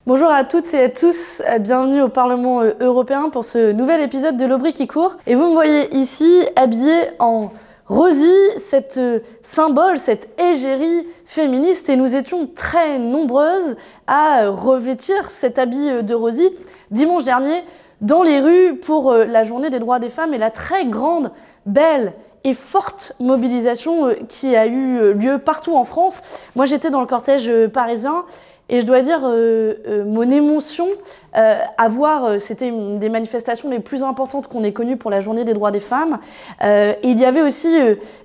Bonjour à toutes et à tous, bienvenue au Parlement européen pour ce nouvel épisode de l'Aubry qui court. Et vous me voyez ici habillée en Rosie, cette symbole, cette égérie féministe, et nous étions très nombreuses à revêtir cet habit de Rosie dimanche dernier dans les rues pour la journée des droits des femmes et la très grande, belle et forte mobilisation qui a eu lieu partout en France. Moi j'étais dans le cortège parisien. Et je dois dire, mon émotion à voir, c'était une des manifestations les plus importantes qu'on ait connues pour la journée des droits des femmes. Et il y avait aussi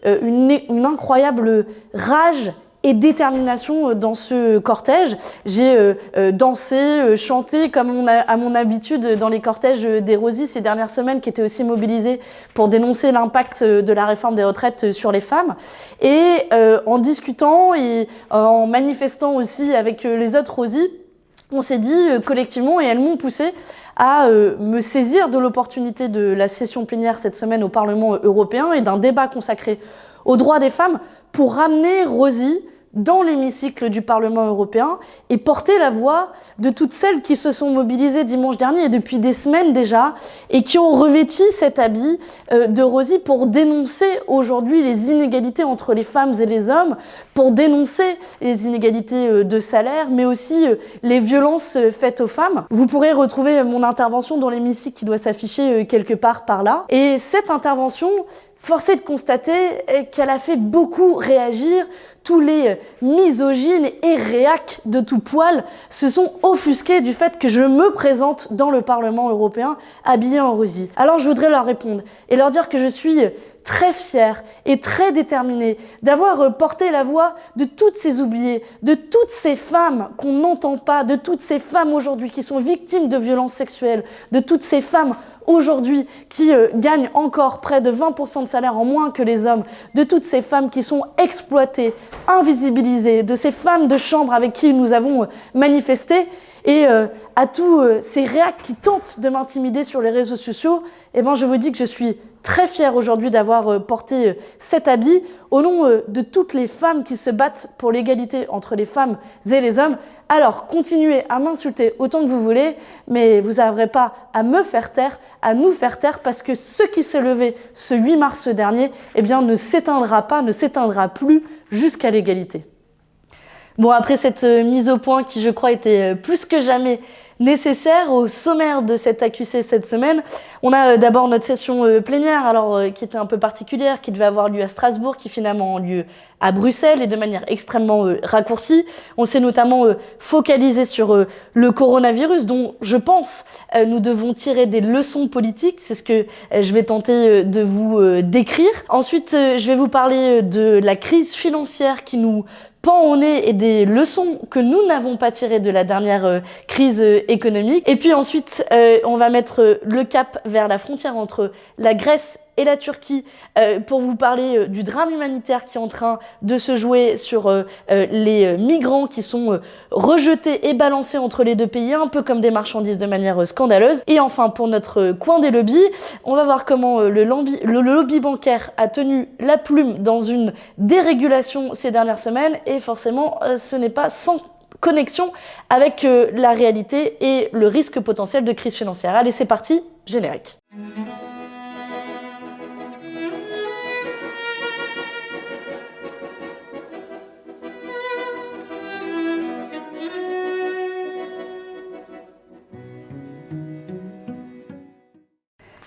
une incroyable rage et détermination dans ce cortège. J'ai dansé, chanté comme à mon habitude dans les cortèges des Rosies ces dernières semaines, qui étaient aussi mobilisés pour dénoncer l'impact de la réforme des retraites sur les femmes. Et en discutant et en manifestant aussi avec les autres Rosies, on s'est dit collectivement, et elles m'ont poussée à me saisir de l'opportunité de la session plénière cette semaine au Parlement européen et d'un débat consacré aux droits des femmes pour ramener Rosie dans l'hémicycle du Parlement européen et porter la voix de toutes celles qui se sont mobilisées dimanche dernier et depuis des semaines déjà et qui ont revêti cet habit de Rosie pour dénoncer aujourd'hui les inégalités entre les femmes et les hommes, pour dénoncer les inégalités de salaire, mais aussi les violences faites aux femmes. Vous pourrez retrouver mon intervention dans l'hémicycle qui doit s'afficher quelque part par là. Et cette intervention, force est de constater qu'elle a fait beaucoup réagir. Tous les misogynes et réacs de tout poil se sont offusqués du fait que je me présente dans le Parlement européen habillée en Rosie. Alors je voudrais leur répondre et leur dire que je suis très fière et très déterminée d'avoir porté la voix de toutes ces oubliées, de toutes ces femmes qu'on n'entend pas, de toutes ces femmes aujourd'hui qui sont victimes de violences sexuelles, de toutes ces femmes aujourd'hui qui gagnent encore près de 20% de salaire en moins que les hommes, de toutes ces femmes qui sont exploitées, invisibilisées, de ces femmes de chambre avec qui nous avons manifesté, et à tous ces réacs qui tentent de m'intimider sur les réseaux sociaux, eh ben je vous dis que je suis très fière aujourd'hui d'avoir porté cet habit au nom de toutes les femmes qui se battent pour l'égalité entre les femmes et les hommes. Alors, continuez à m'insulter autant que vous voulez, mais vous n'arriverez pas à me faire taire, à nous faire taire, parce que ce qui s'est levé ce 8 mars dernier, eh bien, ne s'éteindra pas, ne s'éteindra plus jusqu'à l'égalité. Bon, après cette mise au point qui, je crois, était plus que jamais nécessaire, au sommaire de cette AQC cette semaine, on a d'abord notre session plénière, qui était un peu particulière, qui devait avoir lieu à Strasbourg, qui finalement a lieu à Bruxelles et de manière extrêmement raccourcie. On s'est notamment focalisé sur le coronavirus, dont je pense nous devons tirer des leçons politiques. C'est ce que je vais tenter de vous décrire. Ensuite, je vais vous parler de la crise financière qui nous pend au nez et des leçons que nous n'avons pas tirées de la dernière crise économique. Et puis ensuite, on va mettre le cap vers la frontière entre la Grèce et la Turquie pour vous parler du drame humanitaire qui est en train de se jouer sur les migrants qui sont rejetés et balancés entre les deux pays, un peu comme des marchandises de manière scandaleuse. Et enfin, pour notre coin des lobbies, on va voir comment le lobby bancaire a tenu la plume dans une dérégulation ces dernières semaines, et forcément, ce n'est pas sans connexion avec la réalité et le risque potentiel de crise financière. Allez, c'est parti, générique.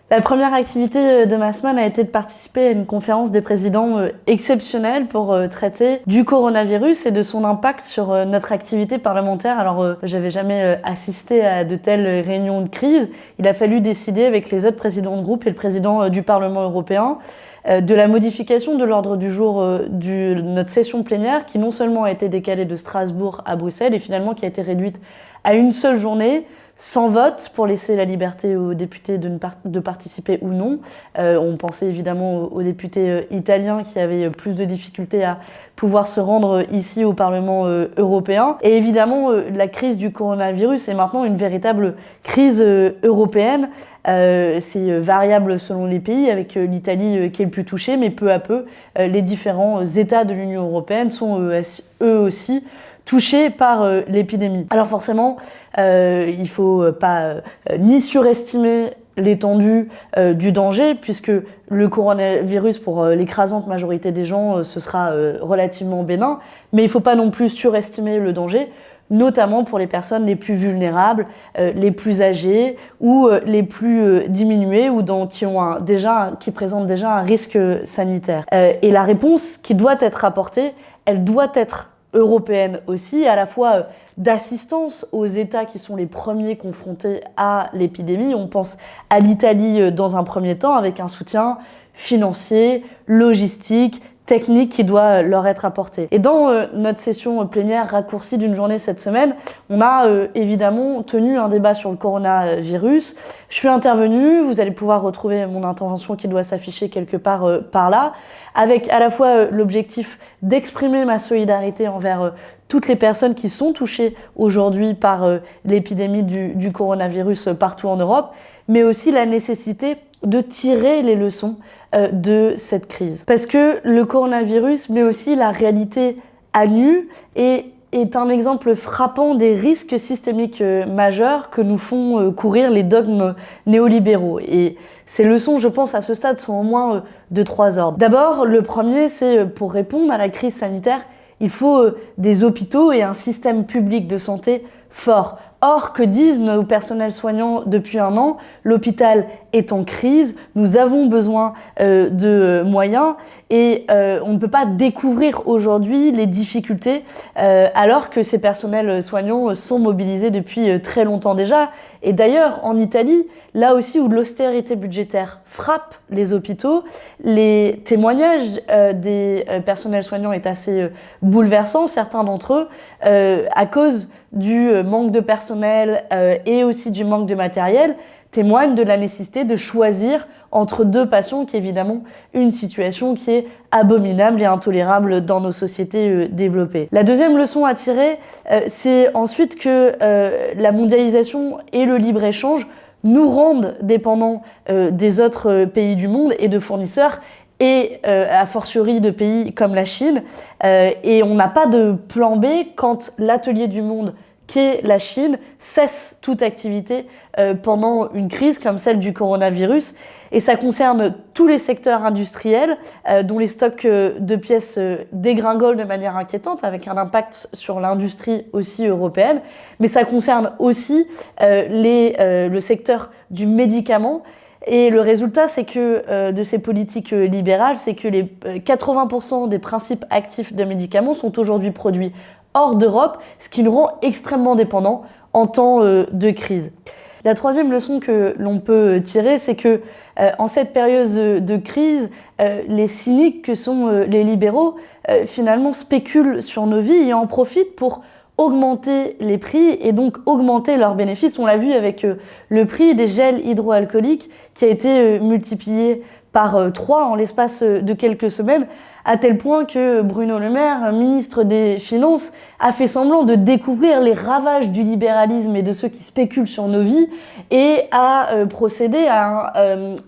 La première activité de ma semaine a été de participer à une conférence des présidents exceptionnelle pour traiter du coronavirus et de son impact sur notre activité parlementaire. Alors, j'avais jamais assisté à de telles réunions de crise. Il a fallu décider avec les autres présidents de groupe et le président du Parlement européen de la modification de l'ordre du jour de notre session plénière, qui non seulement a été décalée de Strasbourg à Bruxelles et finalement qui a été réduite à une seule journée, sans vote, pour laisser la liberté aux députés de participer ou non. On pensait évidemment aux députés italiens qui avaient plus de difficultés à pouvoir se rendre ici au Parlement européen. Et évidemment, la crise du coronavirus est maintenant une véritable crise européenne. C'est variable selon les pays, avec l'Italie qui est le plus touchée, mais peu à peu, les différents États de l'Union européenne sont eux aussi touchés par l'épidémie. Alors forcément, il ne faut pas ni surestimer l'étendue du danger, puisque le coronavirus, pour l'écrasante majorité des gens, ce sera relativement bénin, mais il ne faut pas non plus surestimer le danger, notamment pour les personnes les plus vulnérables, les plus âgées ou les plus diminuées ou qui présentent déjà un risque sanitaire. Et la réponse qui doit être apportée, elle doit être européenne aussi, à la fois d'assistance aux États qui sont les premiers confrontés à l'épidémie. On pense à l'Italie dans un premier temps, avec un soutien financier, logistique, technique qui doit leur être apporté. Et dans notre session plénière raccourcie d'une journée cette semaine, on a évidemment tenu un débat sur le coronavirus. Je suis intervenue, vous allez pouvoir retrouver mon intervention qui doit s'afficher quelque part par là, avec à la fois l'objectif d'exprimer ma solidarité envers toutes les personnes qui sont touchées aujourd'hui par l'épidémie du coronavirus partout en Europe, mais aussi la nécessité de tirer les leçons de cette crise. Parce que le coronavirus, mais aussi la réalité à nu, est un exemple frappant des risques systémiques majeurs que nous font courir les dogmes néolibéraux. Et ces leçons, je pense, à ce stade, sont au moins de 3 ordres. D'abord, le premier, c'est pour répondre à la crise sanitaire, il faut des hôpitaux et un système public de santé fort. Or, que disent nos personnels soignants depuis un an? L'hôpital est en crise, nous avons besoin de moyens et on ne peut pas découvrir aujourd'hui les difficultés alors que ces personnels soignants sont mobilisés depuis très longtemps déjà. Et d'ailleurs, en Italie, là aussi où l'austérité budgétaire frappe les hôpitaux, les témoignages des personnels soignants est assez bouleversant, certains d'entre eux, à cause du manque de personnel et aussi du manque de matériel, témoignent de la nécessité de choisir entre 2 patients, qui est évidemment une situation qui est abominable et intolérable dans nos sociétés développées. La deuxième leçon à tirer, c'est ensuite que la mondialisation et le libre-échange nous rendent dépendants des autres pays du monde et de fournisseurs, et a fortiori de pays comme la Chine. Et on n'a pas de plan B quand l'atelier du monde qu'est la Chine cesse toute activité pendant une crise comme celle du coronavirus. Et ça concerne tous les secteurs industriels dont les stocks de pièces dégringolent de manière inquiétante, avec un impact sur l'industrie aussi européenne. Mais ça concerne aussi le secteur du médicament. Et le résultat, c'est que de ces politiques libérales, c'est que les 80% des principes actifs de médicaments sont aujourd'hui produits hors d'Europe, ce qui nous rend extrêmement dépendants en temps de crise. La troisième leçon que l'on peut tirer, c'est que en cette période de crise, les cyniques que sont les libéraux, finalement spéculent sur nos vies et en profitent pour augmenter les prix et donc augmenter leurs bénéfices. On l'a vu avec le prix des gels hydroalcooliques qui a été multiplié par 3 en l'espace de quelques semaines, à tel point que Bruno Le Maire, ministre des Finances, a fait semblant de découvrir les ravages du libéralisme et de ceux qui spéculent sur nos vies et a procédé à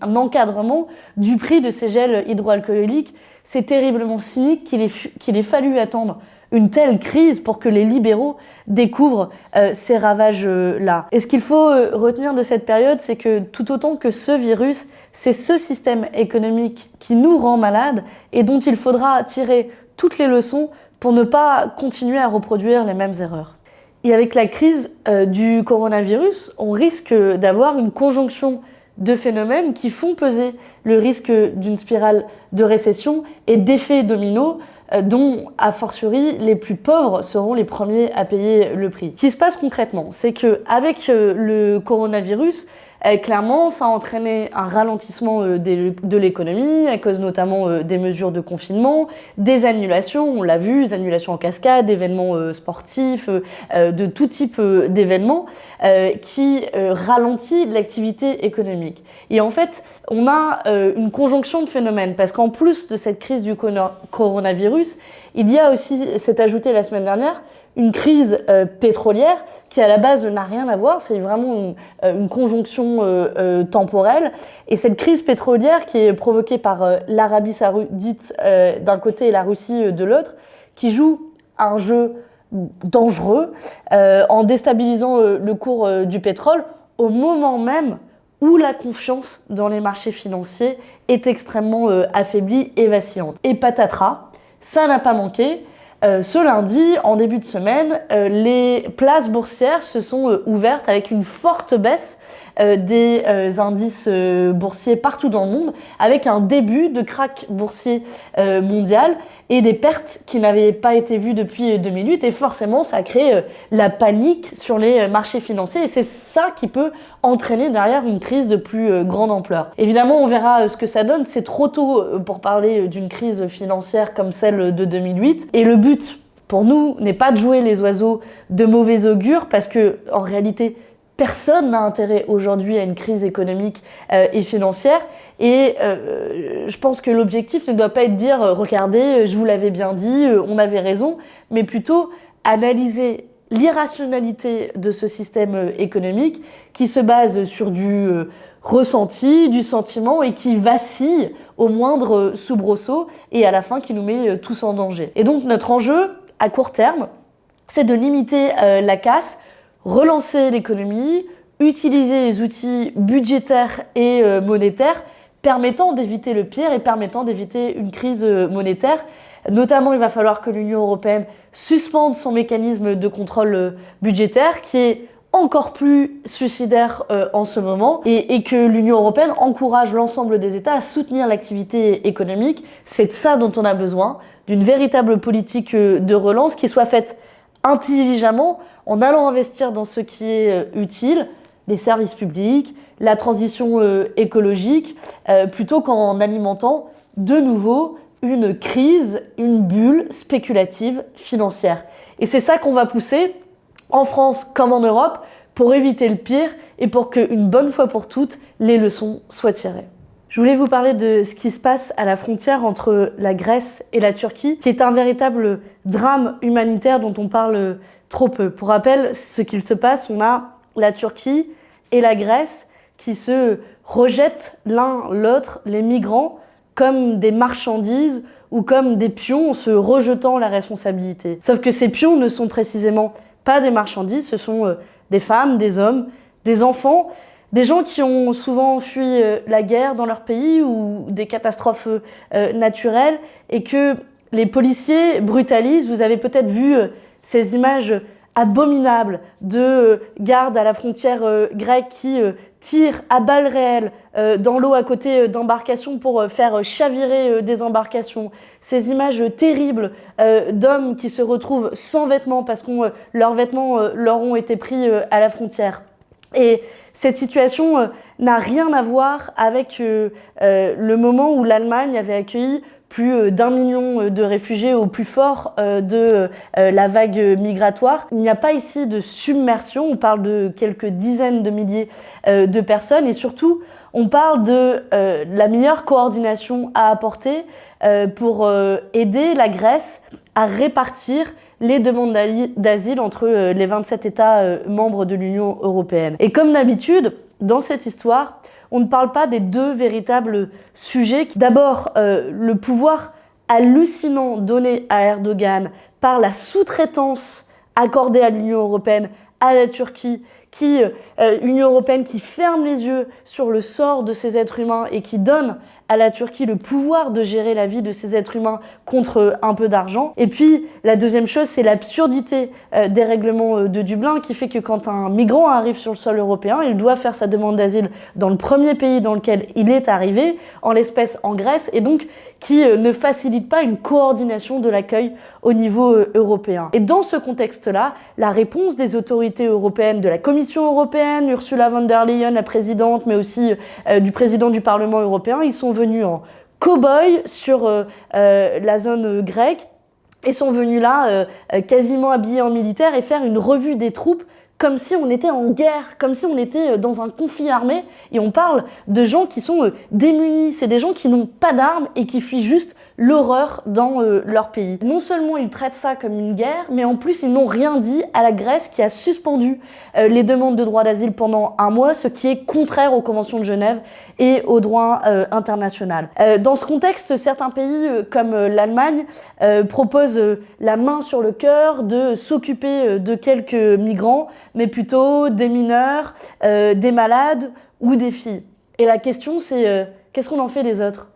un encadrement du prix de ces gels hydroalcooliques. C'est terriblement cynique qu'il ait fallu attendre une telle crise pour que les libéraux découvrent ces ravages-là. Et ce qu'il faut retenir de cette période, c'est que tout autant que ce virus, c'est ce système économique qui nous rend malades et dont il faudra tirer toutes les leçons pour ne pas continuer à reproduire les mêmes erreurs. Et avec la crise du coronavirus, on risque d'avoir une conjonction de phénomènes qui font peser le risque d'une spirale de récession et d'effets dominos dont, a fortiori, les plus pauvres seront les premiers à payer le prix. Ce qui se passe concrètement, c'est qu'avec le coronavirus, clairement, ça a entraîné un ralentissement de l'économie, à cause notamment des mesures de confinement, des annulations, on l'a vu, des annulations en cascade, d'événements sportifs, de tout type d'événements qui ralentit l'activité économique. Et en fait, on a une conjonction de phénomènes, parce qu'en plus de cette crise du coronavirus, il y a aussi, s'est ajouté la semaine dernière, une crise pétrolière qui à la base n'a rien à voir, c'est vraiment une conjonction temporelle. Et cette crise pétrolière qui est provoquée par l'Arabie Saoudite d'un côté et la Russie de l'autre, qui joue un jeu dangereux en déstabilisant le cours du pétrole au moment même où la confiance dans les marchés financiers est extrêmement affaiblie et vacillante. Et patatras, ça n'a pas manqué. Ce lundi, en début de semaine, les places boursières se sont ouvertes avec une forte baisse des indices boursiers partout dans le monde, avec un début de krach boursier mondial et des pertes qui n'avaient pas été vues depuis 2008. Et forcément, ça a créé la panique sur les marchés financiers. Et c'est ça qui peut entraîner derrière une crise de plus grande ampleur. Évidemment, on verra ce que ça donne. C'est trop tôt pour parler d'une crise financière comme celle de 2008. Et le but, pour nous, n'est pas de jouer les oiseaux de mauvais augure, parce que en réalité, personne n'a intérêt aujourd'hui à une crise économique et financière. Et je pense que l'objectif ne doit pas être de dire « Regardez, je vous l'avais bien dit, on avait raison », mais plutôt analyser l'irrationalité de ce système économique qui se base sur du ressenti, du sentiment et qui vacille au moindre soubresaut et à la fin qui nous met tous en danger. Et donc notre enjeu à court terme, c'est de limiter la casse, relancer l'économie, utiliser les outils budgétaires et monétaires permettant d'éviter le pire et permettant d'éviter une crise monétaire. Notamment, il va falloir que l'Union européenne suspende son mécanisme de contrôle budgétaire qui est encore plus suicidaire en ce moment et que l'Union européenne encourage l'ensemble des États à soutenir l'activité économique. C'est de ça dont on a besoin, d'une véritable politique de relance qui soit faite intelligemment en allant investir dans ce qui est utile, les services publics, la transition écologique, plutôt qu'en alimentant de nouveau une crise, une bulle spéculative financière. Et c'est ça qu'on va pousser en France comme en Europe pour éviter le pire et pour qu'une bonne fois pour toutes, les leçons soient tirées. Je voulais vous parler de ce qui se passe à la frontière entre la Grèce et la Turquie, qui est un véritable drame humanitaire dont on parle trop peu. Pour rappel, ce qu'il se passe, on a la Turquie et la Grèce qui se rejettent l'un l'autre, les migrants, comme des marchandises ou comme des pions en se rejetant la responsabilité. Sauf que ces pions ne sont précisément pas des marchandises, ce sont des femmes, des hommes, des enfants, des gens qui ont souvent fui la guerre dans leur pays ou des catastrophes naturelles et que les policiers brutalisent. Vous avez peut-être vu ces images abominables de gardes à la frontière grecque qui tirent à balles réelles dans l'eau à côté d'embarcations pour faire chavirer des embarcations. Ces images terribles d'hommes qui se retrouvent sans vêtements parce que leurs vêtements leur ont été pris à la frontière. Et cette situation n'a rien à voir avec le moment où l'Allemagne avait accueilli plus d'1 million de réfugiés au plus fort de la vague migratoire. Il n'y a pas ici de submersion, on parle de quelques dizaines de milliers de personnes et surtout on parle de la meilleure coordination à apporter pour aider la Grèce à répartir les demandes d'asile entre les 27 États membres de l'Union européenne. Et comme d'habitude, dans cette histoire, on ne parle pas des deux véritables sujets. D'abord, le pouvoir hallucinant donné à Erdogan par la sous-traitance accordée à l'Union européenne, à la Turquie, Union européenne qui ferme les yeux sur le sort de ces êtres humains et qui donne à la Turquie le pouvoir de gérer la vie de ces êtres humains contre un peu d'argent. Et puis, la deuxième chose, c'est l'absurdité des règlements de Dublin qui fait que quand un migrant arrive sur le sol européen, il doit faire sa demande d'asile dans le premier pays dans lequel il est arrivé, en l'espèce en Grèce, et donc qui ne facilite pas une coordination de l'accueil au niveau européen. Et dans ce contexte-là, la réponse des autorités européennes, de la Commission européenne, Ursula von der Leyen, la présidente, mais aussi du président du Parlement européen, ils sont venus en cow-boy sur la zone grecque et sont venus là quasiment habillés en militaire et faire une revue des troupes comme si on était en guerre, comme si on était dans un conflit armé. Et on parle de gens qui sont démunis, c'est des gens qui n'ont pas d'armes et qui fuient juste l'horreur dans leur pays. Non seulement ils traitent ça comme une guerre, mais en plus ils n'ont rien dit à la Grèce qui a suspendu les demandes de droit d'asile pendant un mois, ce qui est contraire aux conventions de Genève et au droit international. Dans ce contexte, certains pays comme l'Allemagne proposent la main sur le cœur de s'occuper de quelques migrants, mais plutôt des mineurs, des malades ou des filles. Et la question c'est qu'est-ce qu'on en fait des autres ?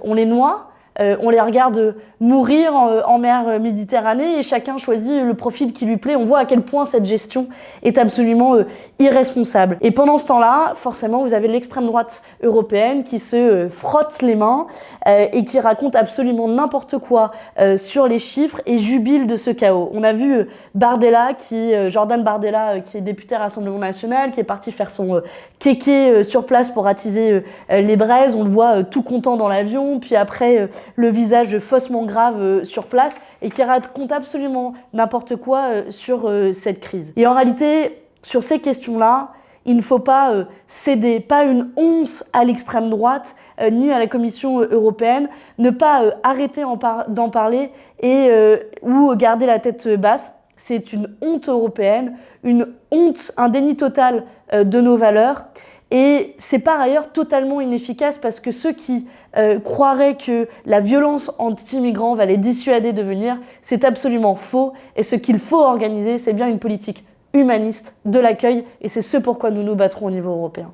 On les noie ? On les regarde mourir en mer Méditerranée et chacun choisit le profil qui lui plaît. On voit à quel point cette gestion est absolument irresponsable. Et pendant ce temps-là, forcément, vous avez l'extrême droite européenne qui se frotte les mains et qui raconte absolument n'importe quoi sur les chiffres et jubile de ce chaos. On a vu Jordan Bardella, qui est député à Rassemblement National, qui est parti faire son kéké sur place pour attiser les braises. On le voit tout content dans l'avion, puis après le visage faussement grave sur place et qui raconte absolument n'importe quoi sur cette crise. Et en réalité, sur ces questions-là, il ne faut pas céder, pas une once à l'extrême droite ni à la Commission européenne, ne pas arrêter d'en parler ou garder la tête basse. C'est une honte européenne, une honte, un déni total de nos valeurs. Et c'est par ailleurs totalement inefficace parce que ceux qui croiraient que la violence anti-migrants va les dissuader de venir, c'est absolument faux. Et ce qu'il faut organiser, c'est bien une politique humaniste de l'accueil et c'est ce pourquoi nous nous battrons au niveau européen.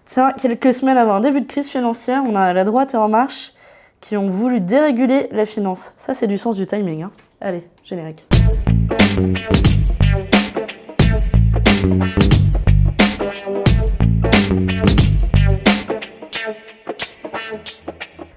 Tiens, quelques semaines avant un début de crise financière, on a la droite et En Marche qui ont voulu déréguler la finance. Ça, c'est du sens du timing, hein. Allez, générique.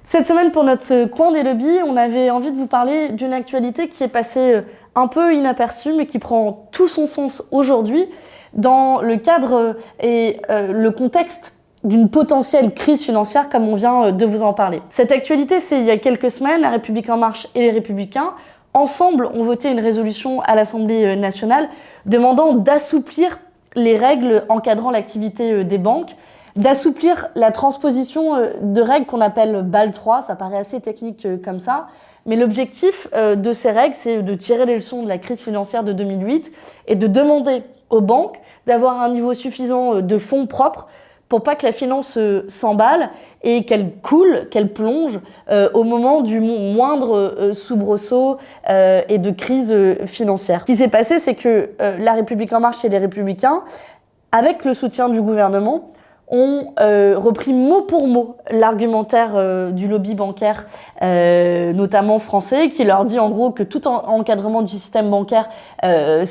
Cette semaine, pour notre coin des lobbies, on avait envie de vous parler d'une actualité qui est passée un peu inaperçue, mais qui prend tout son sens aujourd'hui dans le cadre et le contexte d'une potentielle crise financière comme on vient de vous en parler. Cette actualité, c'est il y a quelques semaines, La République En Marche et les Républicains, ensemble, ont voté une résolution à l'Assemblée nationale demandant d'assouplir les règles encadrant l'activité des banques, d'assouplir la transposition de règles qu'on appelle BAL 3, ça paraît assez technique comme ça, mais l'objectif de ces règles, c'est de tirer les leçons de la crise financière de 2008 et de demander aux banques d'avoir un niveau suffisant de fonds propres pour pas que la finance s'emballe et qu'elle coule, qu'elle plonge au moment du moindre soubresaut et de crise financière. Ce qui s'est passé, c'est que La République En Marche et les Républicains, avec le soutien du gouvernement, ont repris mot pour mot l'argumentaire du lobby bancaire, notamment français, qui leur dit en gros que tout encadrement du système bancaire, ce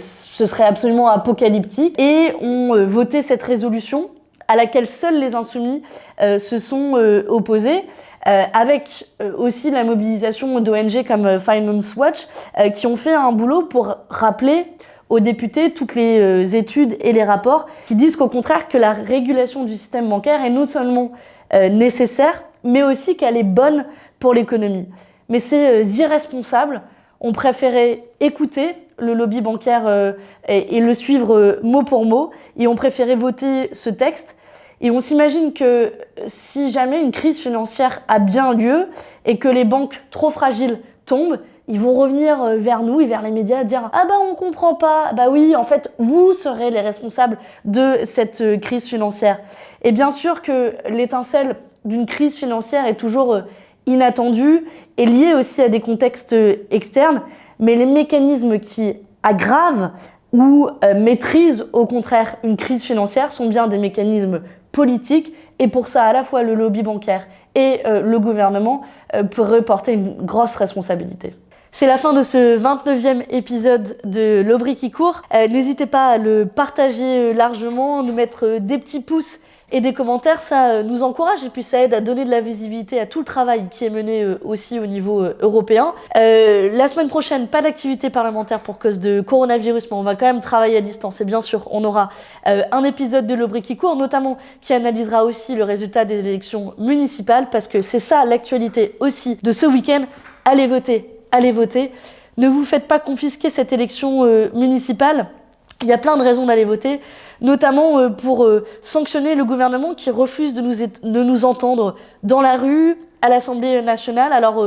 serait absolument apocalyptique, et ont voté cette résolution à laquelle seuls les insoumis se sont opposés, avec aussi la mobilisation d'ONG comme Finance Watch, qui ont fait un boulot pour rappeler aux députés toutes les études et les rapports qui disent qu'au contraire que la régulation du système bancaire est non seulement nécessaire, mais aussi qu'elle est bonne pour l'économie. Mais ces irresponsables ont préféré écouter le lobby bancaire et le suivre mot pour mot, et ont préféré voter ce texte. Et on s'imagine que si jamais une crise financière a bien lieu et que les banques trop fragiles tombent, ils vont revenir vers nous et vers les médias dire « Ah bah on comprend pas, bah oui, en fait, vous serez les responsables de cette crise financière. » Et bien sûr que l'étincelle d'une crise financière est toujours inattendue et liée aussi à des contextes externes, mais les mécanismes qui aggravent ou maîtrisent au contraire une crise financière sont bien des mécanismes politiques, et pour ça, à la fois le lobby bancaire et le gouvernement pourraient porter une grosse responsabilité. C'est la fin de ce 29e épisode de L'Aubry qui court. N'hésitez pas à le partager largement, nous mettre des petits pouces et des commentaires, ça nous encourage et puis ça aide à donner de la visibilité à tout le travail qui est mené aussi au niveau européen. La semaine prochaine, pas d'activité parlementaire pour cause de coronavirus, mais on va quand même travailler à distance et bien sûr on aura un épisode de L'Aubry qui court, notamment qui analysera aussi le résultat des élections municipales, parce que c'est ça l'actualité aussi de ce week-end. Allez voter, allez voter. Ne vous faites pas confisquer cette élection municipale. Il y a plein de raisons d'aller voter, notamment pour sanctionner le gouvernement qui refuse de nous entendre dans la rue, à l'Assemblée nationale. Alors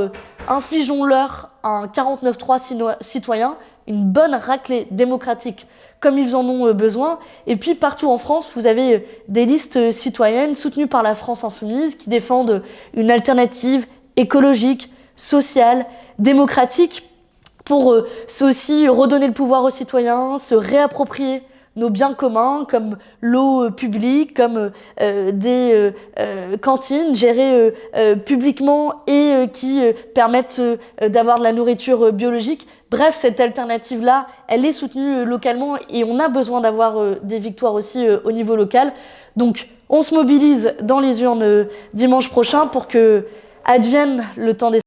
infligeons-leur un 49.3 citoyen, une bonne raclée démocratique comme ils en ont besoin. Et puis partout en France, vous avez des listes citoyennes soutenues par la France Insoumise qui défendent une alternative écologique, sociale, démocratique pour aussi redonner le pouvoir aux citoyens, se réapproprier nos biens communs comme l'eau publique, comme des cantines gérées publiquement et qui permettent d'avoir de la nourriture biologique. Bref, cette alternative-là, elle est soutenue localement et on a besoin d'avoir des victoires aussi au niveau local. Donc, on se mobilise dans les urnes dimanche prochain pour que advienne le temps des